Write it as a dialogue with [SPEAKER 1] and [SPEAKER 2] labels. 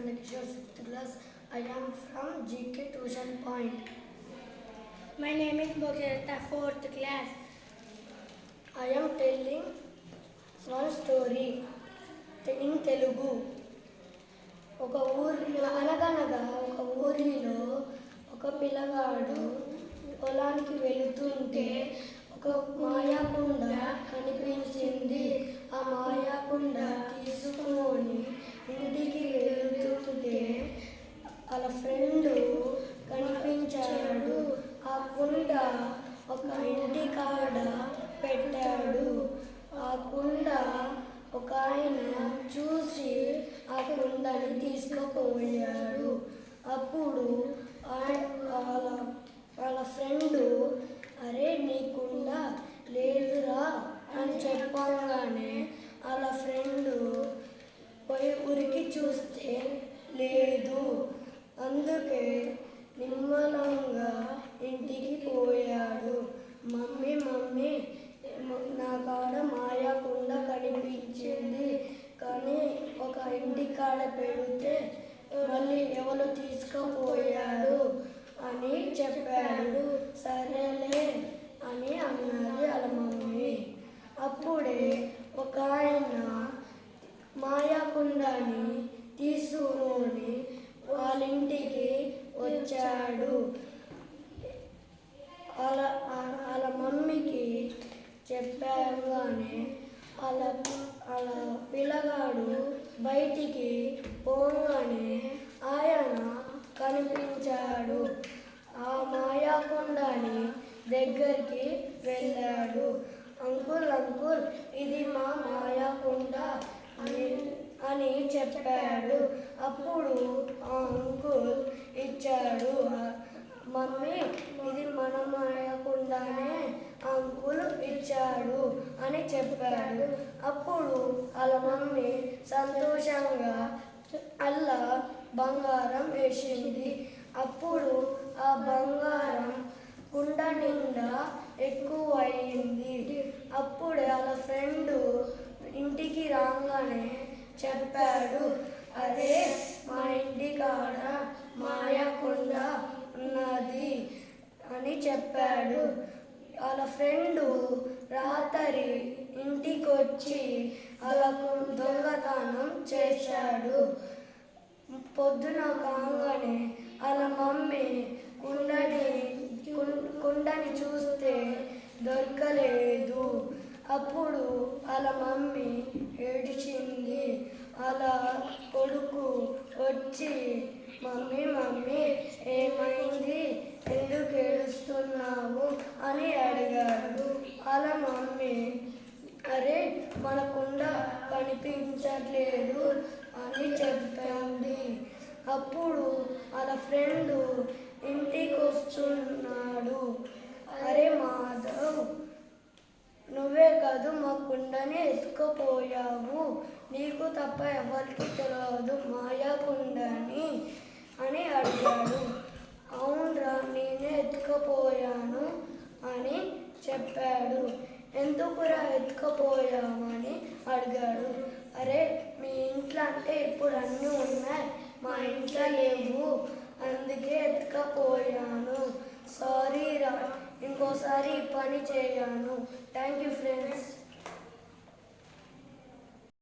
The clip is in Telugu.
[SPEAKER 1] Nandakishore, 6th class. I am from GK Tuition Point.
[SPEAKER 2] My name is Bhagirath, 4th class.
[SPEAKER 1] I am telling one story in Telugu. ఒక ఊరిలో ఒక పిల్లగాడు పొలానికి వెళుతుంటే ఒక మాయాకుండ కనిపించింది. ఆ మాయాకుండ తీసుకొని ఇంటికి వెళుతుంటే వాళ్ళ ఫ్రెండ్ కనిపించాడు. ఆ కుండ ఒక ఇంటి కాడ పెట్టాడు. ఆ కుండ ఒక ఆయన చూసి ఆ కుండని తీసుకుపోయాడు. అప్పుడు వాళ్ళ ఫ్రెండు, అరే నీ కుండ లేదురా అని చెప్పగానే వాళ్ళ ఫ్రెండు పోయి ఉరికి చూస్తే లేదు. అందుకే నిమ్మలంగా ఇంటికి పోయాడు. మమ్మీ నా కాడ మాయాకుండ కనిపించింది, కానీ ఒక ఇంటి కాడ పెడితే మళ్ళీ ఎవరు తీసుకుపోయాడు అని చెప్పాడు. సరేలే అని అన్నది వాళ్ళ మమ్మీ. అప్పుడే ఒక ఆయన మాయాకుండని తీసుకొని వాళ్ళ ఇంటికి వచ్చాడు. వాళ్ళ మమ్మీకి చెప్పగానే వాళ్ళ పిల్లగాడు బయటికి పోగానే ఆయన కనిపించాడు. ఆ మాయాకుండని దగ్గరికి వెళ్ళాడు. అంకుల్ ఇది మా మాయాకుండ అని చెప్పాడు. అప్పుడు ఆ అంకుల్ ఇచ్చాడు. మమ్మీ ఇది మన మాయాకుండనే అంకుల్ ఇచ్చాడు అని చెప్పాడు. అప్పుడు వాళ్ళ మమ్మీ సంతోషంగా అల్లా బంగారం వేసింది. అప్పుడు ఆ బంగారం కుండ నిండా ఎక్కువ అయింది. అప్పుడు వాళ్ళ ఫ్రెండు ఇంటికి రాగానే చెప్పాడు, అదే మా ఇంటి కాడ మాయాకుండ ఉన్నది అని చెప్పాడు. వాళ్ళ ఫ్రెండు రాత్రి ఇంటికి వచ్చి వాళ్ళకు దొంగతనం చేశాడు. పొద్దున కాగానే వాళ్ళ మమ్మీ కుండని చూస్తే దొరకలేదు. అప్పుడు వాళ్ళ మమ్మీ ఏడ్చింది. వాళ్ళ కొడుకు వచ్చి మమ్మీ ఏమైంది, ఎందుకు ఏడుస్తున్నావు అని అడిగాడు. వాళ్ళ మమ్మీ, అరే మన కుండ కనిపించట్లేదు అని చెప్పింది. అప్పుడు వాళ్ళ ఫ్రెండు ఇంటికి వస్తున్నాడు. అరే మాధవ్, నువ్వే కాదు మా కుండని ఎత్తుకుపోయావు, నీకు తప్ప ఎవరికి తెలియదు మాయాకుండని అని అడిగాడు. అవునరా, నేనే ఎత్తుకుపోయాను అని చెప్పాడు. ఎందుకురా ఎత్తుకుపోయామని అడిగాడు. అరే మీ ఇంట్లో అంటే ఇప్పుడు అన్నీ ఉన్నాయి, మా ఇంట్లో లేవు, అందుకే ఎత్తుకుపోయాను. సారీ రా, ఇంకోసారి పని చేయను. Thank you friends.